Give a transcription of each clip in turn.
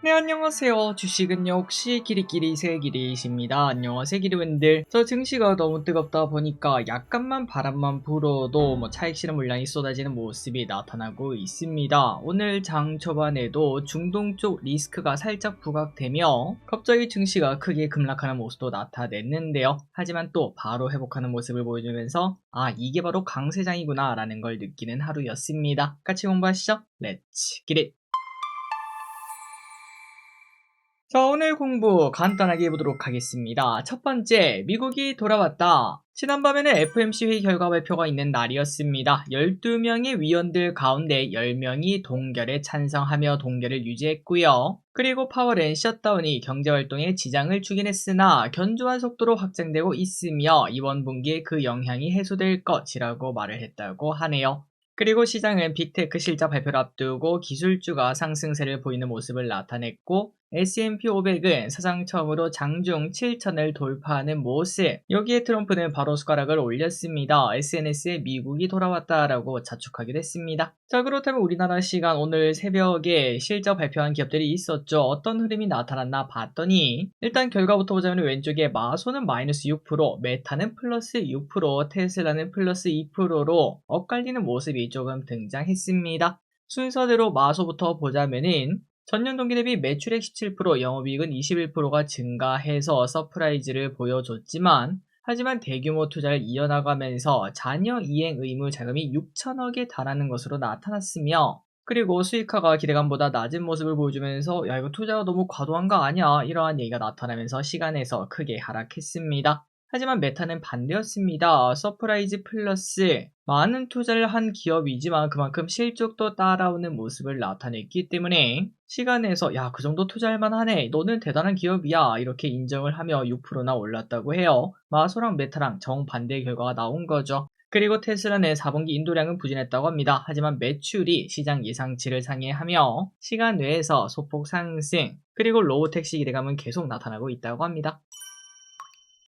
네, 안녕하세요. 주식은요, 혹시 끼리끼리 새끼리십니다. 안녕하세요, 끼리분들. 저 증시가 너무 뜨겁다 보니까 약간만 바람만 불어도 차익 실현 물량이 쏟아지는 모습이 나타나고 있습니다. 오늘 장 초반에도 중동 쪽 리스크가 살짝 부각되며 갑자기 증시가 크게 급락하는 모습도 나타냈는데요. 하지만 또 바로 회복하는 모습을 보여주면서 이게 바로 강세장이구나 라는 걸 느끼는 하루였습니다. 같이 공부하시죠. 렛츠 기릿! 자, 오늘 공부 간단하게 해보도록 하겠습니다. 첫 번째, 미국이 돌아왔다. 지난밤에는 FOMC 회의 결과 발표가 있는 날이었습니다. 12명의 위원들 가운데 10명이 동결에 찬성하며 동결을 유지했고요. 그리고 파월은 셧다운이 경제활동에 지장을 주긴 했으나 견조한 속도로 확장되고 있으며 이번 분기에 그 영향이 해소될 것이라고 말을 했다고 하네요. 그리고 시장은 빅테크 실적 발표를 앞두고 기술주가 상승세를 보이는 모습을 나타냈고 S&P 500은 사상 처음으로 장중 7천을 돌파하는 모습. 여기에 트럼프는 바로 숟가락을 올렸습니다. SNS에 미국이 돌아왔다라고 자축하기도 했습니다. 자, 그렇다면 우리나라 시간 오늘 새벽에 실적 발표한 기업들이 있었죠. 어떤 흐름이 나타났나 봤더니 일단 결과부터 보자면 왼쪽에 마소는 마이너스 6%, 메타는 플러스 6%, 테슬라는 플러스 2%로 엇갈리는 모습이 조금 등장했습니다. 순서대로 마소부터 보자면은 전년 동기 대비 매출액 17%, 영업이익은 21%가 증가해서 서프라이즈를 보여줬지만 하지만 대규모 투자를 이어나가면서 잔여 이행 의무 자금이 6천억에 달하는 것으로 나타났으며 그리고 수익화가 기대감보다 낮은 모습을 보여주면서 야, 이거 투자가 너무 과도한 거 아니야? 이러한 얘기가 나타나면서 시간에서 크게 하락했습니다. 하지만 메타는 반대였습니다. 서프라이즈 플러스 많은 투자를 한 기업이지만 그만큼 실적도 따라오는 모습을 나타냈기 때문에 시간에서 야, 그 정도 투자할 만하네. 너는 대단한 기업이야. 이렇게 인정을 하며 6%나 올랐다고 해요. 마소랑 메타랑 정반대의 결과가 나온 거죠. 그리고 테슬라는 4분기 인도량은 부진했다고 합니다. 하지만 매출이 시장 예상치를 상회하며 시간 내에서 소폭 상승, 그리고 로보택시 기대감은 계속 나타나고 있다고 합니다.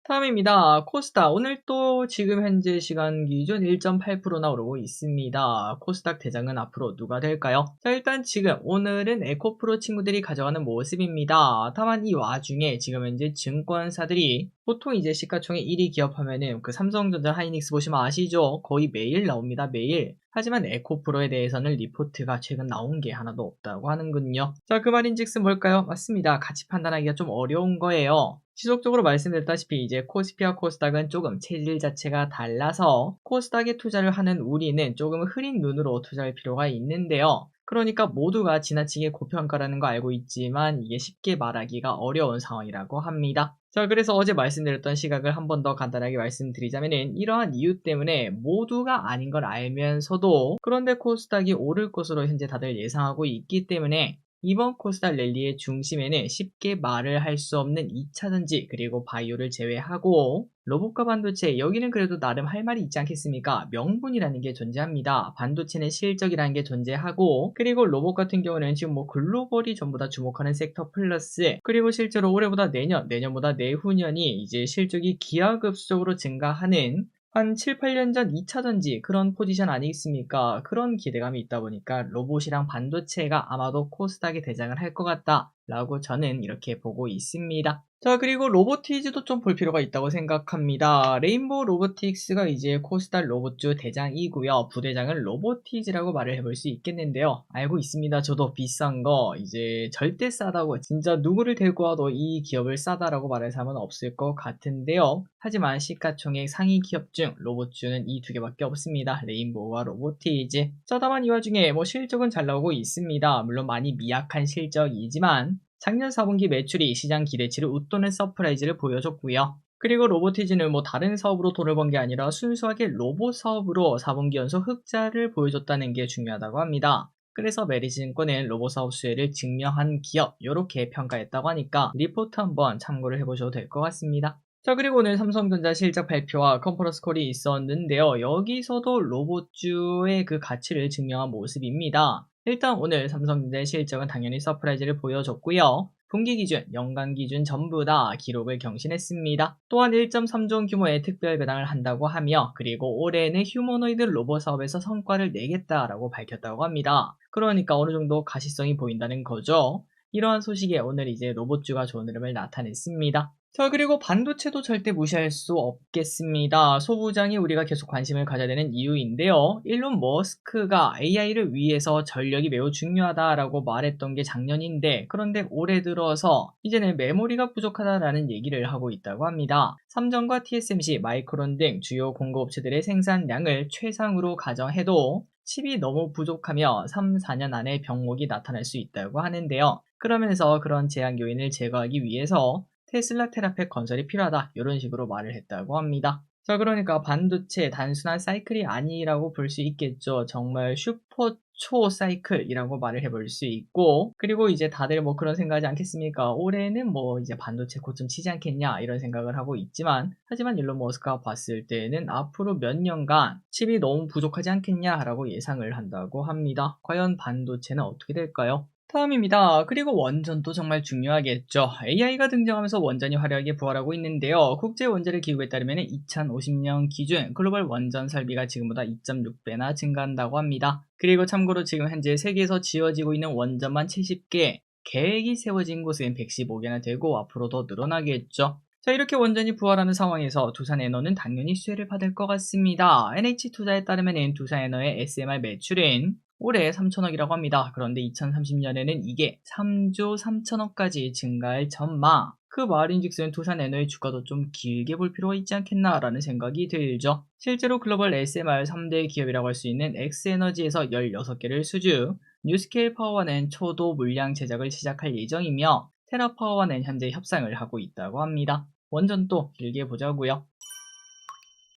다음입니다. 코스닥. 오늘 또 지금 현재 시간 기준 1.8%나 오르고 있습니다. 코스닥 대장은 앞으로 누가 될까요? 자, 일단 지금 오늘은 에코프로 친구들이 가져가는 모습입니다. 다만 이 와중에 지금 현재 증권사들이 보통 이제 시가총액 1위 기업 하면은 그 삼성전자 하이닉스 보시면 아시죠? 거의 매일 나옵니다. 매일. 하지만 에코프로에 대해서는 리포트가 최근 나온 게 하나도 없다고 하는군요. 자, 그 말인즉슨 뭘까요? 맞습니다. 가치 판단하기가 좀 어려운 거예요. 지속적으로 말씀드렸다시피 이제 코스피와 코스닥은 조금 체질 자체가 달라서 코스닥에 투자를 하는 우리는 조금 흐린 눈으로 투자할 필요가 있는데요. 그러니까 모두가 지나치게 고평가라는 거 알고 있지만 이게 쉽게 말하기가 어려운 상황이라고 합니다. 자, 그래서 어제 말씀드렸던 시각을 한 번 더 간단하게 말씀드리자면은 이러한 이유 때문에 모두가 아닌 걸 알면서도 그런데 코스닥이 오를 것으로 현재 다들 예상하고 있기 때문에 이번 코스닥 랠리의 중심에는 쉽게 말을 할 수 없는 2차전지 그리고 바이오를 제외하고 로봇과 반도체, 여기는 그래도 나름 할 말이 있지 않겠습니까? 명분이라는 게 존재합니다. 반도체는 실적이라는 게 존재하고 그리고 로봇 같은 경우는 지금 글로벌이 전부 다 주목하는 섹터 플러스 그리고 실제로 올해보다 내년, 내년보다 내후년이 이제 실적이 기하급수적으로 증가하는 한 7, 8년 전 2차전지 그런 포지션 아니겠습니까? 그런 기대감이 있다 보니까 로봇이랑 반도체가 아마도 코스닥에 대장을 할 것 같다 라고 저는 이렇게 보고 있습니다. 자, 그리고 로보티즈도 좀 볼 필요가 있다고 생각합니다. 레인보우 로보틱스가 이제 코스닥 로봇주 대장이고요. 부대장은 로보티즈라고 말을 해볼 수 있겠는데요. 알고 있습니다. 저도 비싼 거 이제 절대 싸다고 진짜 누구를 데리고 와도 이 기업을 싸다라고 말할 사람은 없을 것 같은데요. 하지만 시가총액 상위 기업 중 로봇주는 이 두 개밖에 없습니다. 레인보우와 로보티즈. 자, 다만 이 와중에 실적은 잘 나오고 있습니다. 물론 많이 미약한 실적이지만 작년 4분기 매출이 시장 기대치를 웃도는 서프라이즈를 보여줬고요. 그리고 로보티즈는 다른 사업으로 돈을 번 게 아니라 순수하게 로봇 사업으로 4분기 연속 흑자를 보여줬다는 게 중요하다고 합니다. 그래서 메리츠증권은 로봇 사업 수혜를 증명한 기업 이렇게 평가했다고 하니까 리포트 한번 참고를 해보셔도 될 것 같습니다. 자, 그리고 오늘 삼성전자 실적 발표와 컨퍼런스 콜이 있었는데요. 여기서도 로봇주의 그 가치를 증명한 모습입니다. 일단 오늘 삼성전자의 실적은 당연히 서프라이즈를 보여줬고요. 분기 기준, 연간 기준 전부 다 기록을 경신했습니다. 또한 1.3조 원 규모의 특별 배당을 한다고 하며 그리고 올해는 휴머노이드 로봇 사업에서 성과를 내겠다라고 밝혔다고 합니다. 그러니까 어느 정도 가시성이 보인다는 거죠. 이러한 소식에 오늘 이제 로봇주가 좋은 흐름을 나타냈습니다. 자, 그리고 반도체도 절대 무시할 수 없겠습니다. 소부장이 우리가 계속 관심을 가져야 되는 이유인데요. 일론 머스크가 AI를 위해서 전력이 매우 중요하다라고 말했던 게 작년인데, 그런데 올해 들어서 이제는 메모리가 부족하다라는 얘기를 하고 있다고 합니다. 삼성과 TSMC, 마이크론 등 주요 공급업체들의 생산량을 최상으로 가정해도 칩이 너무 부족하며 3, 4년 안에 병목이 나타날 수 있다고 하는데요. 그러면서 그런 제한 요인을 제거하기 위해서 테슬라 테라팩 건설이 필요하다, 이런 식으로 말을 했다고 합니다. 자, 그러니까 반도체 단순한 사이클이 아니라고 볼 수 있겠죠. 정말 슈퍼 초 사이클이라고 말을 해볼 수 있고, 그리고 이제 다들 뭐 그런 생각하지 않겠습니까? 올해는 뭐 이제 반도체 고점 치지 않겠냐, 이런 생각을 하고 있지만, 하지만 일론 머스크가 봤을 때는 앞으로 몇 년간 칩이 너무 부족하지 않겠냐라고 예상을 한다고 합니다. 과연 반도체는 어떻게 될까요? 다음입니다. 그리고 원전도 정말 중요하겠죠. AI가 등장하면서 원전이 화려하게 부활하고 있는데요. 국제원자력 기구에 따르면 2050년 기준 글로벌 원전 설비가 지금보다 2.6배나 증가한다고 합니다. 그리고 참고로 지금 현재 세계에서 지어지고 있는 원전만 70개, 계획이 세워진 곳은 115개나 되고 앞으로 더 늘어나겠죠. 자, 이렇게 원전이 부활하는 상황에서 두산에너는 당연히 수혜를 받을 것 같습니다. NH투자에 따르면 두산에너의 SMR 매출은 올해 3천억이라고 합니다. 그런데 2030년에는 이게 3조 3천억까지 증가할 전망. 그 말인즉슨 두산에너의 주가도 좀 길게 볼 필요가 있지 않겠나라는 생각이 들죠. 실제로 글로벌 SMR 3대 기업이라고 할 수 있는 엑스에너지에서 16개를 수주, 뉴스케일 파워와는 초도 물량 제작을 시작할 예정이며 테라파워와는 현재 협상을 하고 있다고 합니다. 원전도 길게 보자고요.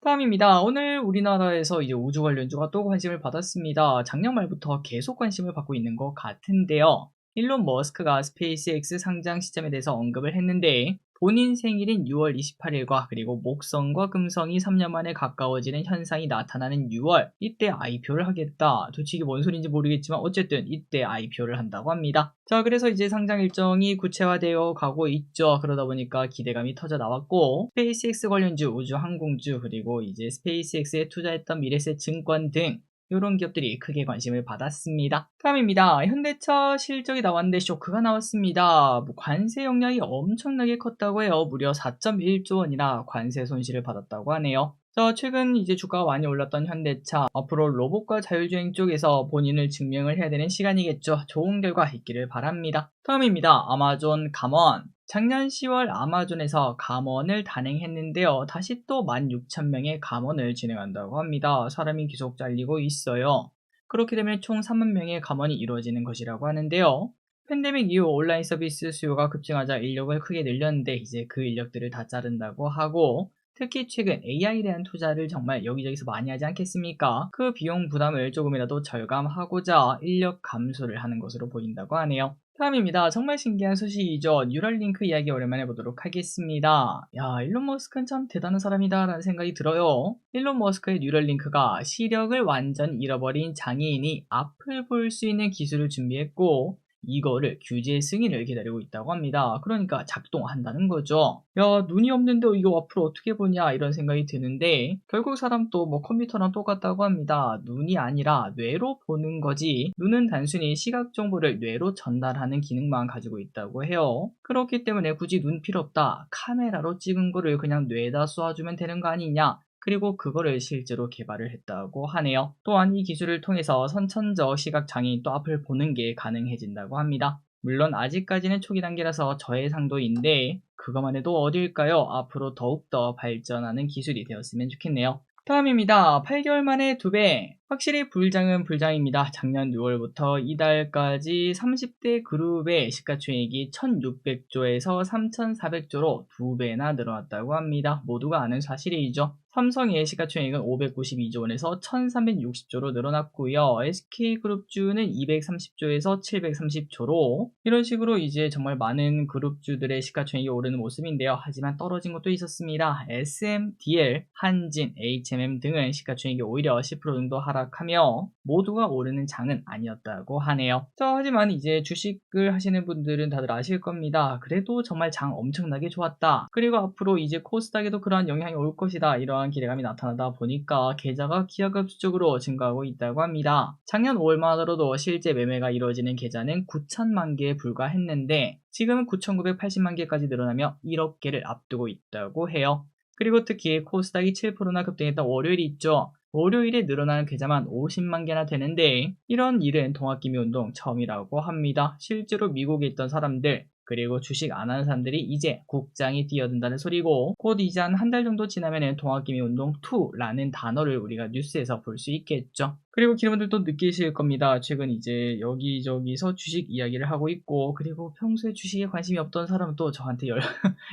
다음입니다. 오늘 우리나라에서 이제 우주 관련주가 또 관심을 받았습니다. 작년 말부터 계속 관심을 받고 있는 것 같은데요. 일론 머스크가 스페이스X 상장 시점에 대해서 언급을 했는데, 본인 생일인 6월 28일과 그리고 목성과 금성이 3년 만에 가까워지는 현상이 나타나는 6월, 이때 IPO를 하겠다. 도대체 이게 뭔 소리인지 모르겠지만 어쨌든 이때 IPO를 한다고 합니다. 자, 그래서 이제 상장 일정이 구체화되어 가고 있죠. 그러다 보니까 기대감이 터져 나왔고, 스페이스X 관련주, 우주 항공주, 그리고 이제 스페이스X에 투자했던 미래세 증권 등 이런 기업들이 크게 관심을 받았습니다. 다음입니다. 현대차 실적이 나왔는데 쇼크가 나왔습니다. 관세 영향이 엄청나게 컸다고 해요. 무려 4.1조 원이나 관세 손실을 받았다고 하네요. 자, 최근 이제 주가가 많이 올랐던 현대차, 앞으로 로봇과 자율주행 쪽에서 본인을 증명을 해야 되는 시간이겠죠. 좋은 결과 있기를 바랍니다. 다음입니다. 아마존 감원. 작년 10월 아마존에서 감원을 단행했는데요. 다시 또 16,000명의 감원을 진행한다고 합니다. 사람이 계속 잘리고 있어요. 그렇게 되면 총 3만 명의 감원이 이루어지는 것이라고 하는데요. 팬데믹 이후 온라인 서비스 수요가 급증하자 인력을 크게 늘렸는데 이제 그 인력들을 다 자른다고 하고, 특히 최근 AI에 대한 투자를 정말 여기저기서 많이 하지 않겠습니까? 그 비용 부담을 조금이라도 절감하고자 인력 감소를 하는 것으로 보인다고 하네요. 다음입니다. 정말 신기한 소식이죠. 뉴럴링크 이야기 오랜만에 보도록 하겠습니다. 야, 일론 머스크는 참 대단한 사람이다 라는 생각이 들어요. 일론 머스크의 뉴럴링크가 시력을 완전 잃어버린 장애인이 앞을 볼 수 있는 기술을 준비했고, 이거를 규제 승인을 기다리고 있다고 합니다. 그러니까 작동한다는 거죠. 야, 눈이 없는데 이거 앞으로 어떻게 보냐 이런 생각이 드는데, 결국 사람도 뭐 컴퓨터랑 똑같다고 합니다. 눈이 아니라 뇌로 보는 거지, 눈은 단순히 시각 정보를 뇌로 전달하는 기능만 가지고 있다고 해요. 그렇기 때문에 굳이 눈 필요 없다, 카메라로 찍은 거를 그냥 뇌에다 쏘아주면 되는 거 아니냐, 그리고 그거를 실제로 개발을 했다고 하네요. 또한 이 기술을 통해서 선천적 시각장애인 또 앞을 보는 게 가능해진다고 합니다. 물론 아직까지는 초기 단계라서 저해상도인데 그것만 해도 어딜까요? 앞으로 더욱더 발전하는 기술이 되었으면 좋겠네요. 다음입니다. 8개월 만에 2배. 확실히 불장은 불장입니다. 작년 6월부터 이달까지 30대 그룹의 시가총액이 1600조에서 3400조로 2배나 늘어났다고 합니다. 모두가 아는 사실이죠. 삼성의 시가총액은 592조 원에서 1360조로 늘어났고요. SK그룹주는 230조에서 730조로 이런 식으로 이제 정말 많은 그룹주들의 시가총액이 오르는 모습인데요. 하지만 떨어진 것도 있었습니다. SMDL, 한진, HMM 등은 시가총액이 오히려 10% 정도 하락 하락하며 모두가 오르는 장은 아니었다고 하네요. 자, 하지만 이제 주식을 하시는 분들은 다들 아실 겁니다. 그래도 정말 장 엄청나게 좋았다. 그리고 앞으로 이제 코스닥에도 그러한 영향이 올 것이다. 이러한 기대감이 나타나다 보니까 계좌가 기하급수적으로 증가하고 있다고 합니다. 작년 5월만 하더라도 실제 매매가 이루어지는 계좌는 9천만 개에 불과했는데 지금은 9,980만 개까지 늘어나며 1억 개를 앞두고 있다고 해요. 그리고 특히 코스닥이 7%나 급등했던 월요일이 있죠. 월요일에 늘어나는 계좌만 50만 개나 되는데 이런 일은 동학개미운동 처음이라고 합니다. 실제로 미국에 있던 사람들 그리고 주식 안 하는 사람들이 이제 국장에 뛰어든다는 소리고 곧 이제 한 달 정도 지나면은 동학개미운동 2라는 단어를 우리가 뉴스에서 볼 수 있겠죠. 그리고 여러분들도 느끼실 겁니다. 최근 이제 여기저기서 주식 이야기를 하고 있고 그리고 평소에 주식에 관심이 없던 사람은 또 저한테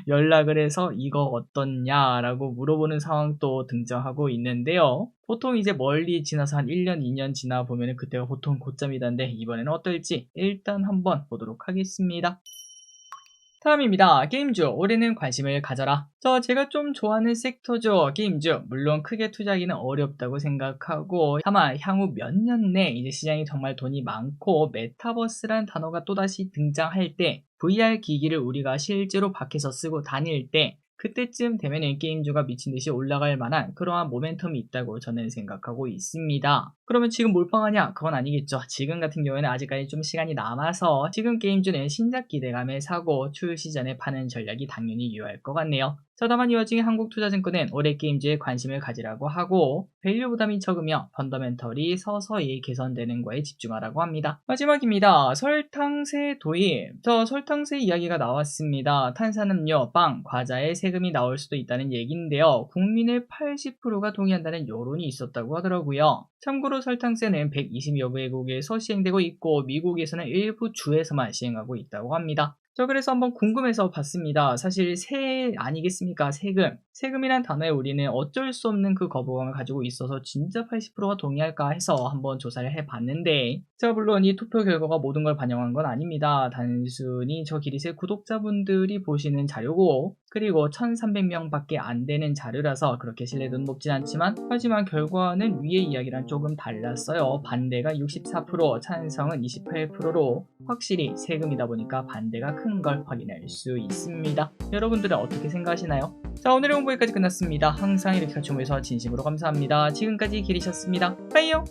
연락을 해서 이거 어떻냐라고 물어보는 상황도 등장하고 있는데요. 보통 이제 멀리 지나서 한 1년, 2년 지나 보면은 그때가 보통 고점이던데 이번에는 어떨지 일단 한번 보도록 하겠습니다. 다음입니다. 게임주, 올해는 관심을 가져라. 제가 좀 좋아하는 섹터죠. 게임주. 물론 크게 투자하기는 어렵다고 생각하고 다만 향후 몇 년 내 이제 시장이 정말 돈이 많고 메타버스란 단어가 또다시 등장할 때 VR 기기를 우리가 실제로 밖에서 쓰고 다닐 때 그때쯤 되면은 게임주가 미친듯이 올라갈 만한 그러한 모멘텀이 있다고 저는 생각하고 있습니다. 그러면 지금 몰빵하냐? 그건 아니겠죠. 지금 같은 경우에는 아직까지 좀 시간이 남아서 지금 게임주는 신작 기대감에 사고 출시 전에 파는 전략이 당연히 유효할 것 같네요. 다만 이 와중에 한국투자증권은 올해 게임주에 관심을 가지라고 하고 밸류 부담이 적으며 펀더멘털이 서서히 개선되는 거에 집중하라고 합니다. 마지막입니다. 설탕세 도입. 설탕세 이야기가 나왔습니다. 탄산음료, 빵, 과자에 세금이 나올 수도 있다는 얘기인데요. 국민의 80%가 동의한다는 여론이 있었다고 하더라고요. 참고로 설탕세는 120여 개국에서 시행되고 있고 미국에서는 일부 주에서만 시행하고 있다고 합니다. 그래서 한번 궁금해서 봤습니다. 사실 세 아니겠습니까? 세금이란 단어에 우리는 어쩔 수 없는 그 거부감을 가지고 있어서 진짜 80%가 동의할까 해서 한번 조사를 해봤는데 물론 이 투표 결과가 모든 걸 반영한 건 아닙니다. 단순히 저 기릿의 구독자분들이 보시는 자료고 그리고 1300명밖에 안 되는 자료라서 그렇게 신뢰도는 높진 않지만 하지만 결과는 위의 이야기랑 조금 달랐어요. 반대가 64%, 찬성은 28%로 확실히 세금이다 보니까 반대가 큰 걸 확인할 수 있습니다. 여러분들은 어떻게 생각하시나요? 오늘의 홍보 여기까지 끝났습니다. 항상 이렇게 같이 보면서 진심으로 감사합니다. 지금까지 기리셨습니다. 빠이요!